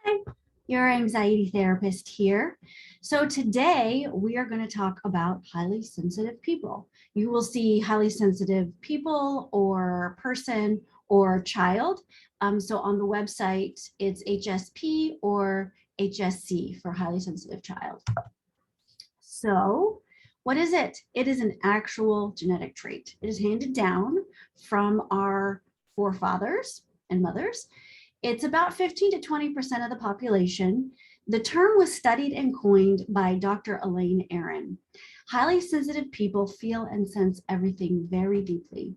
Hi, your anxiety therapist here. So today we are going to talk about highly sensitive people. You will see highly sensitive people or person or child. So on the website, it's HSP or HSC for highly sensitive child. So what is it? It is an actual genetic trait. It is handed down from our forefathers and mothers. It's about 15 to 20% of the population. The term was studied and coined by Dr. Elaine Aron. Highly sensitive people feel and sense everything very deeply.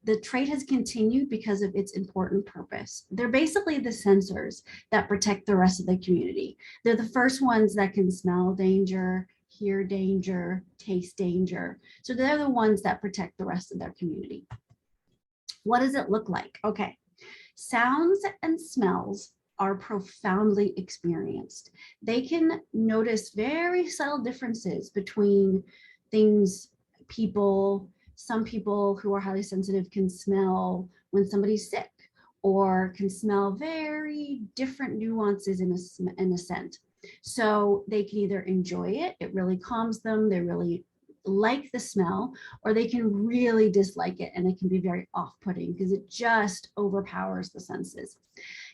The trait has continued because of its important purpose. They're basically the sensors that protect the rest of the community. They're the first ones that can smell danger, hear danger, taste danger. So they're the ones that protect the rest of their community. What does it look like? Okay. Sounds and smells are profoundly experienced. They can notice very subtle differences between things, people. Some people who are highly sensitive can smell when somebody's sick, or can smell very different nuances in a scent. So they can either enjoy it, it really calms them, they really like the smell, or they can really dislike it and it can be very off-putting because it just overpowers the senses.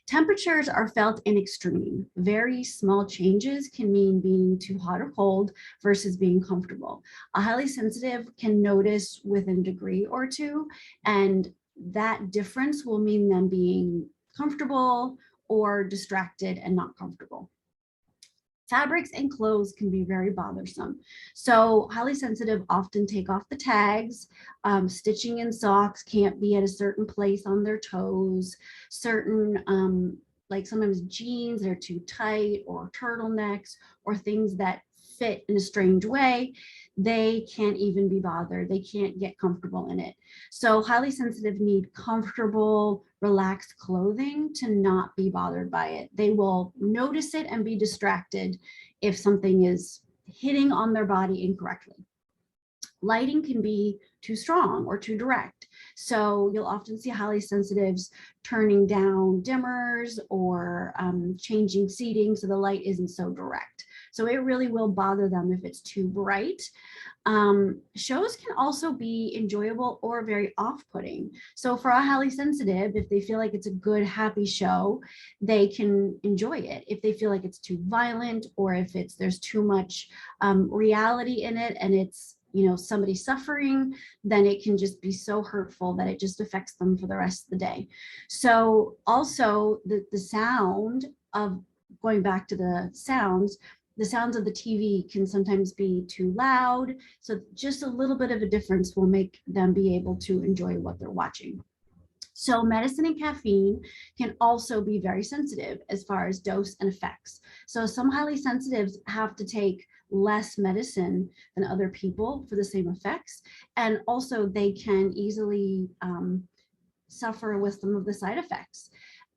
Temperatures are felt in extreme. Very small changes can mean being too hot or cold versus being comfortable. A highly sensitive can notice within a degree or two, and that difference will mean them being comfortable or distracted and not comfortable. Fabrics and clothes can be very bothersome. So highly sensitive often take off the tags. Stitching in socks can't be at a certain place on their toes. Certain, like sometimes jeans are too tight, or turtlenecks, or things that fit in a strange way, they can't even be bothered. They can't get comfortable in it. So highly sensitive need comfortable, relaxed clothing to not be bothered by it. They will notice it and be distracted if something is hitting on their body incorrectly. Lighting can be too strong or too direct. So you'll often see highly sensitives turning down dimmers or changing seating so the light isn't so direct. So it really will bother them if it's too bright. Shows can also be enjoyable or very off-putting. So for a highly sensitive, if they feel like it's a good, happy show, they can enjoy it. If they feel like it's too violent, or if there's too much reality in it and it's somebody suffering, then it can just be so hurtful that it just affects them for the rest of the day. So also the sound of, going back to the sounds of the TV can sometimes be too loud. So just a little bit of a difference will make them be able to enjoy what they're watching. So medicine and caffeine can also be very sensitive as far as dose and effects. So some highly sensitives have to take less medicine than other people for the same effects. And also they can easily suffer with some of the side effects.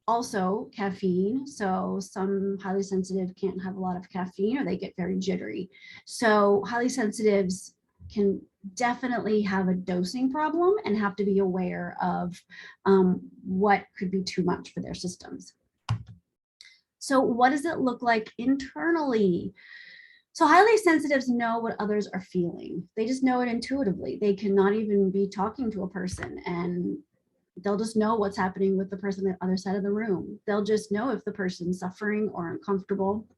Also caffeine. So some highly sensitive can't have a lot of caffeine or they get very jittery. So highly sensitives can definitely have a dosing problem and have to be aware of what could be too much for their systems. So what does it look like internally? So highly sensitives know what others are feeling. They just know it intuitively. They cannot even be talking to a person and they'll just know what's happening with the person on the other side of the room. They'll just know if the person's suffering or uncomfortable.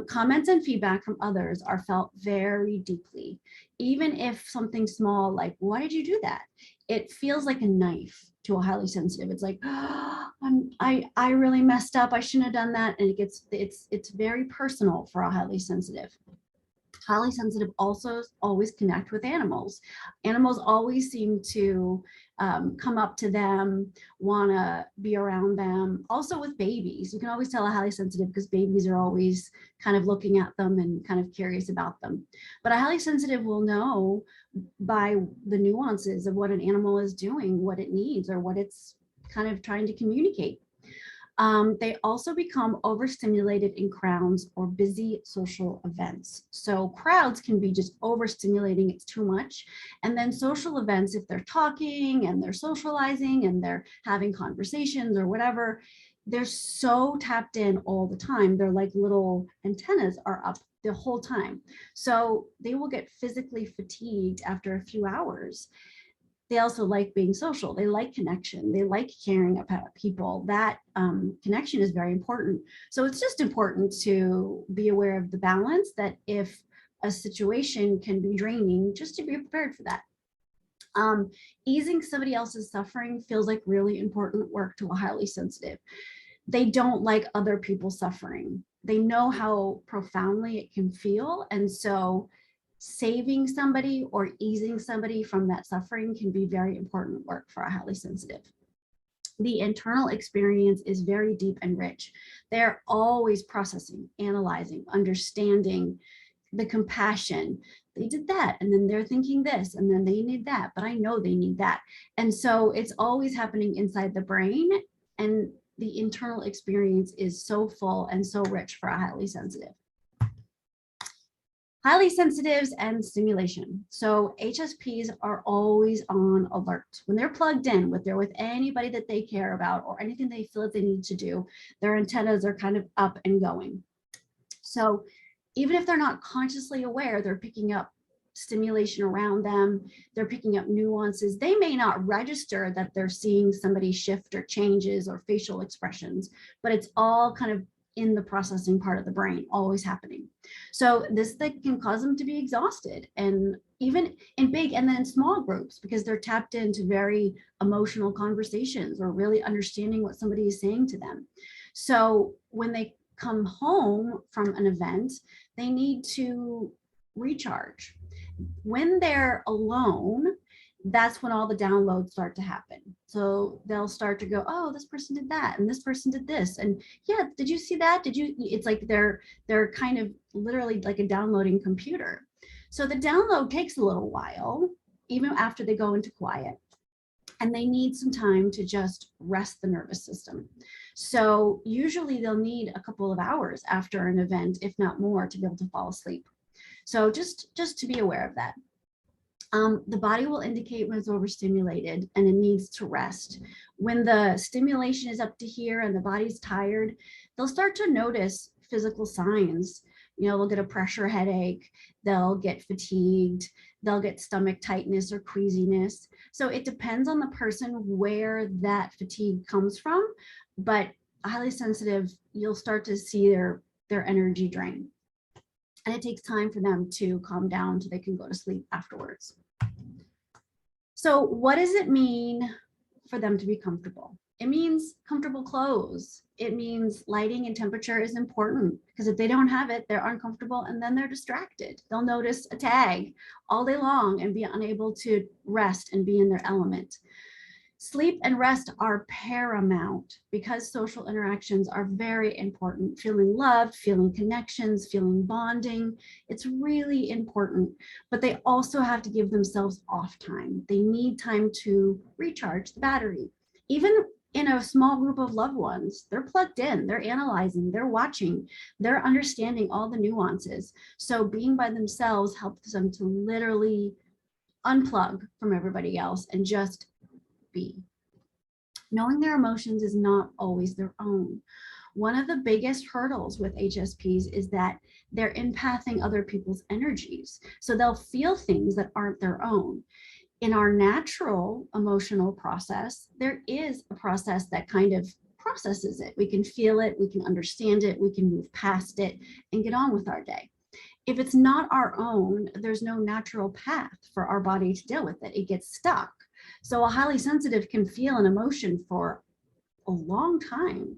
Comments and feedback from others are felt very deeply. Even if something small, like, why did you do that? It feels like a knife to a highly sensitive. It's like, oh, I really messed up. I shouldn't have done that. And it's very personal for a highly sensitive. Highly sensitive also always connect with animals. Animals always seem to come up to them, want to be around them. Also with babies, you can always tell a highly sensitive because babies are always kind of looking at them and kind of curious about them. But a highly sensitive will know by the nuances of what an animal is doing, what it needs, or what it's kind of trying to communicate. They also become overstimulated in crowds or busy social events. So crowds can be just overstimulating, it's too much. And then social events, if they're talking and they're socializing and they're having conversations or whatever, they're so tapped in all the time. They're like little antennas are up the whole time. So they will get physically fatigued after a few hours. They also like being social. They like connection. They like caring about people. That connection is very important. So it's just important to be aware of the balance, that if a situation can be draining, just to be prepared for that. Easing somebody else's suffering feels like really important work to a highly sensitive. They don't like other people suffering. They know how profoundly it can feel. And so saving somebody or easing somebody from that suffering can be very important work for a highly sensitive. The internal experience is very deep and rich. They're always processing, analyzing, understanding, the compassion. They did that, and then they're thinking this, and then they need that, but I know they need that. And so it's always happening inside the brain, and the internal experience is so full and so rich for a highly sensitive. Highly sensitives and stimulation. So HSPs are always on alert. When they're plugged in, they're with anybody that they care about or anything they feel that they need to do, their antennas are kind of up and going. So even if they're not consciously aware, they're picking up stimulation around them, they're picking up nuances. They may not register that they're seeing somebody shift or changes or facial expressions, but it's all kind of in the processing part of the brain, always happening. So this thing can cause them to be exhausted, and even in big and then in small groups, because they're tapped into very emotional conversations or really understanding what somebody is saying to them. So when they come home from an event, they need to recharge. When they're alone, that's when all the downloads start to happen. So they'll start to go, oh, this person did that, and this person did this, and yeah, did you see that? Did you? It's like they're kind of literally like a downloading computer. So the download takes a little while, even after they go into quiet, and they need some time to just rest the nervous system. So usually they'll need a couple of hours after an event, if not more, to be able to fall asleep. So just to be aware of that. The body will indicate when it's overstimulated and it needs to rest. When the stimulation is up to here and the body's tired, they'll start to notice physical signs. You know, they'll get a pressure headache, they'll get fatigued, they'll get stomach tightness or queasiness. So it depends on the person where that fatigue comes from, but highly sensitive, you'll start to see their energy drain. And it takes time for them to calm down so they can go to sleep afterwards. So what does it mean for them to be comfortable? It means comfortable clothes. It means lighting and temperature is important, because if they don't have it, they're uncomfortable and then they're distracted. They'll notice a tag all day long and be unable to rest and be in their element. Sleep and rest are paramount because social interactions are very important. Feeling loved, feeling connections, feeling bonding, it's really important. But they also have to give themselves off time. They need time to recharge the battery. Even in a small group of loved ones, they're plugged in, they're analyzing, they're watching, they're understanding all the nuances. So being by themselves helps them to literally unplug from everybody else and just be. Knowing their emotions is not always their own. One of the biggest hurdles with HSPs is that they're empathing other people's energies. So they'll feel things that aren't their own. In our natural emotional process, there is a process that kind of processes it. We can feel it, we can understand it, we can move past it and get on with our day. If it's not our own, there's no natural path for our body to deal with it. It gets stuck. So a highly sensitive can feel an emotion for a long time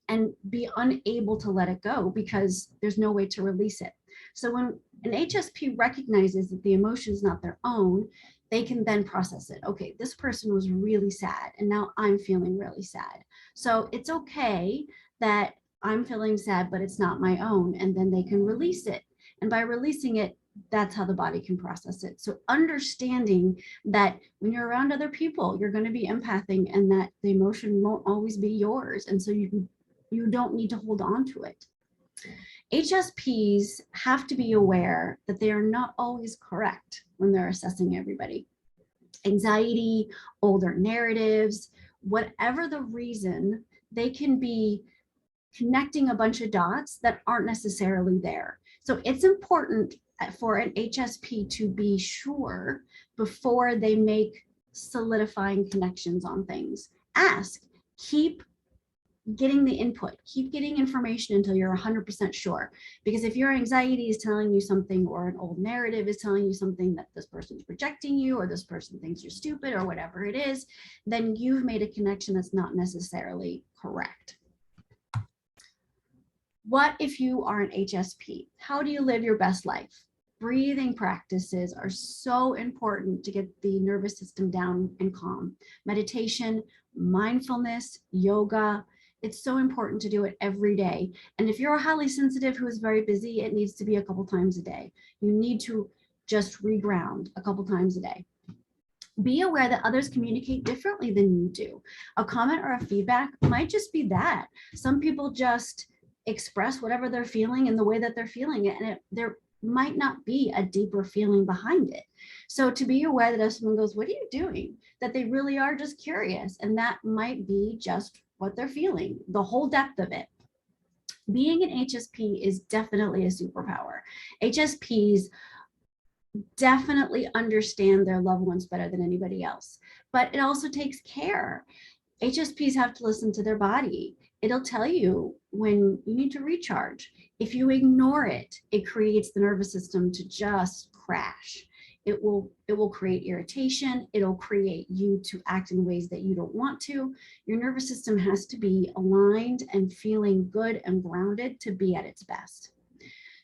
and be unable to let it go because there's no way to release it. So when an HSP recognizes that the emotion is not their own, they can then process it. Okay, this person was really sad and now I'm feeling really sad. So it's okay that I'm feeling sad, but it's not my own. And then they can release it. And by releasing it, that's how the body can process it. So understanding that when you're around other people, you're going to be empathing and that the emotion won't always be yours. And so you can You don't need to hold on to it. HSPs have to be aware that they are not always correct when they're assessing everybody. Anxiety, older narratives, whatever the reason, they can be connecting a bunch of dots that aren't necessarily there. So it's important for an HSP to be sure before they make solidifying connections on things. Ask, keep getting the input, keep getting information until you're 100% sure. Because if your anxiety is telling you something, or an old narrative is telling you something, that this person's rejecting you, or this person thinks you're stupid, or whatever it is, then you've made a connection that's not necessarily correct. What if you are an HSP? How do you live your best life? Breathing practices are so important to get the nervous system down and calm. Meditation, mindfulness, yoga, it's so important to do it every day. And if you're a highly sensitive who is very busy, it needs to be a couple times a day. You need to just reground a couple times a day. Be aware that others communicate differently than you do. A comment or a feedback might just be that. Some people just express whatever they're feeling in the way that they're feeling it, and there might not be a deeper feeling behind it. So to be aware that if someone goes, "What are you doing?" that they really are just curious, and that might be just what they're feeling, the whole depth of it. Being an HSP is definitely a superpower. HSPs definitely understand their loved ones better than anybody else, but it also takes care. HSPs have to listen to their body. It'll tell you when you need to recharge. If you ignore it, it creates the nervous system to just crash. It will create irritation. It'll create you to act in ways that you don't want to. Your nervous system has to be aligned and feeling good and grounded to be at its best.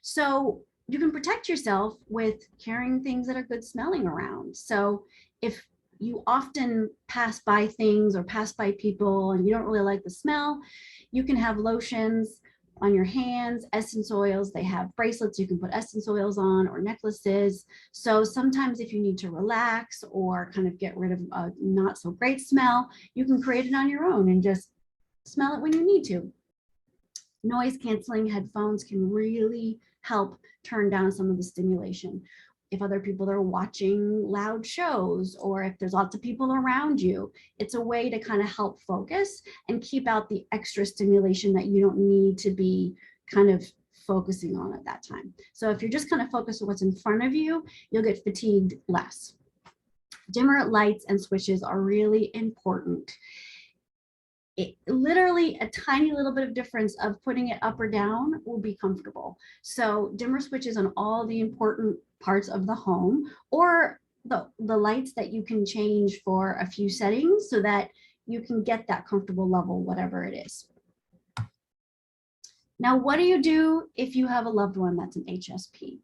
So you can protect yourself with carrying things that are good smelling around. So if you often pass by things or pass by people and you don't really like the smell, you can have lotions on your hands, essence oils. They have bracelets you can put essence oils on, or necklaces. So sometimes if you need to relax or kind of get rid of a not so great smell, you can create it on your own and just smell it when you need to. Noise canceling headphones can really help turn down some of the stimulation. If other people are watching loud shows, or if there's lots of people around you, it's a way to kind of help focus and keep out the extra stimulation that you don't need to be kind of focusing on at that time. So if you're just kind of focused on what's in front of you, you'll get fatigued less. Dimmer lights and switches are really important. Literally a tiny little bit of difference of putting it up or down will be comfortable. So dimmer switches on all the important parts of the home, or the lights that you can change for a few settings so that you can get that comfortable level, whatever it is. Now, what do you do if you have a loved one that's an HSP?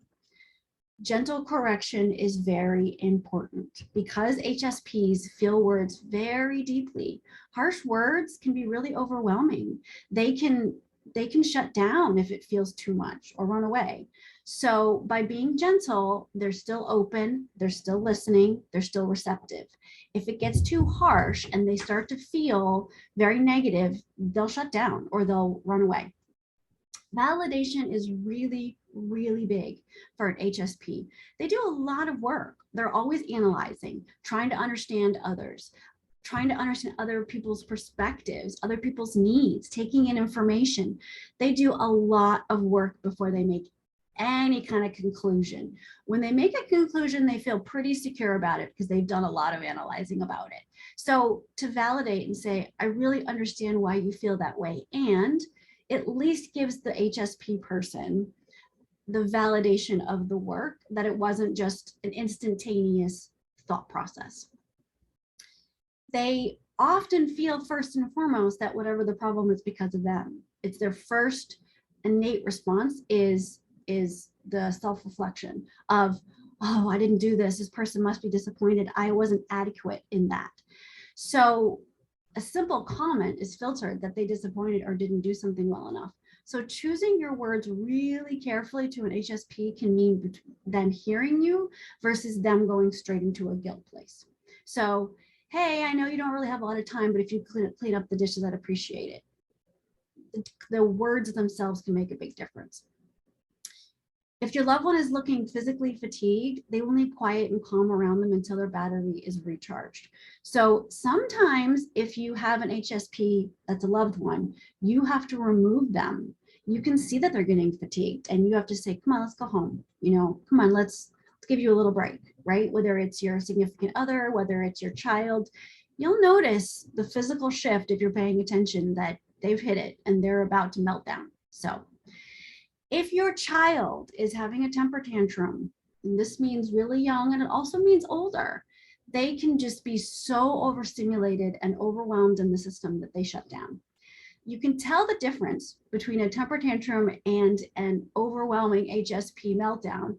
Gentle correction is very important because HSPs feel words very deeply. Harsh words can be really overwhelming. They can shut down if it feels too much or run away. So by being gentle, they're still open, they're still listening, they're still receptive. If it gets too harsh and they start to feel very negative, they'll shut down or they'll run away. Validation is really, really big for an HSP. They do a lot of work. They're always analyzing, trying to understand others, trying to understand other people's perspectives, other people's needs, taking in information. They do a lot of work before they make any kind of conclusion. When they make a conclusion, they feel pretty secure about it because they've done a lot of analyzing about it. So to validate and say, I really understand why you feel that way, and at least gives the HSP person the validation of the work, that it wasn't just an instantaneous thought process. They often feel first and foremost that whatever the problem is because of them. It's their first innate response is the self-reflection of, oh, I didn't do this. This person must be disappointed. I wasn't adequate in that. So a simple comment is filtered that they disappointed or didn't do something well enough. So choosing your words really carefully to an HSP can mean them hearing you versus them going straight into a guilt place. So, hey, I know you don't really have a lot of time, but if you clean up the dishes, I'd appreciate it. the words themselves can make a big difference. If your loved one is looking physically fatigued, they will need quiet and calm around them until their battery is recharged. So sometimes if you have an HSP that's a loved one, you have to remove them. You can see that they're getting fatigued and you have to say, come on, let's go home. You know, come on, let's give you a little break, right? Whether it's your significant other, whether it's your child, you'll notice the physical shift if you're paying attention that they've hit it and they're about to melt down. So if your child is having a temper tantrum, and this means really young and it also means older, they can just be so overstimulated and overwhelmed in the system that they shut down. You can tell the difference between a temper tantrum and an overwhelming HSP meltdown.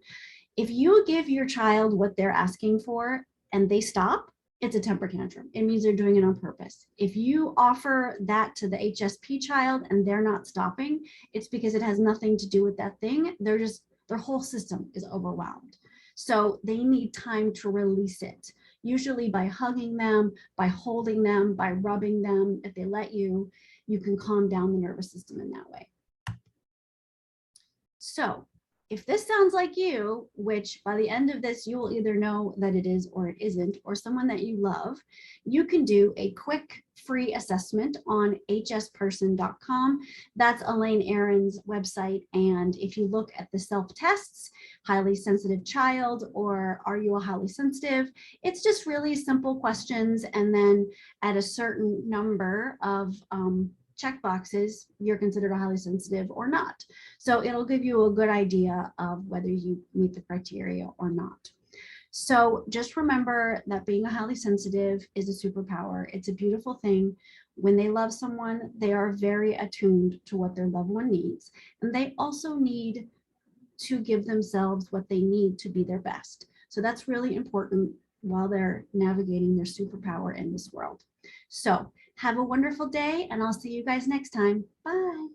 If you give your child what they're asking for and they stop, it's a temper tantrum. It means they're doing it on purpose. If you offer that to the HSP child and they're not stopping, it's because it has nothing to do with that thing. They're just, their whole system is overwhelmed. So they need time to release it, usually by hugging them, by holding them, by rubbing them. If they let you, you can calm down the nervous system in that way. So if this sounds like you, which by the end of this, you will either know that it is or it isn't, or someone that you love, you can do a quick free assessment on hsperson.com. That's Elaine Aron's website. And if you look at the self-tests, highly sensitive child, or are you a highly sensitive, it's just really simple questions. And then at a certain number of check boxes, you're considered a highly sensitive or not. So it'll give you a good idea of whether you meet the criteria or not. So just remember that being a highly sensitive is a superpower. It's a beautiful thing. When they love someone, they are very attuned to what their loved one needs. And they also need to give themselves what they need to be their best. So that's really important while they're navigating their superpower in this world. So have a wonderful day, and I'll see you guys next time. Bye.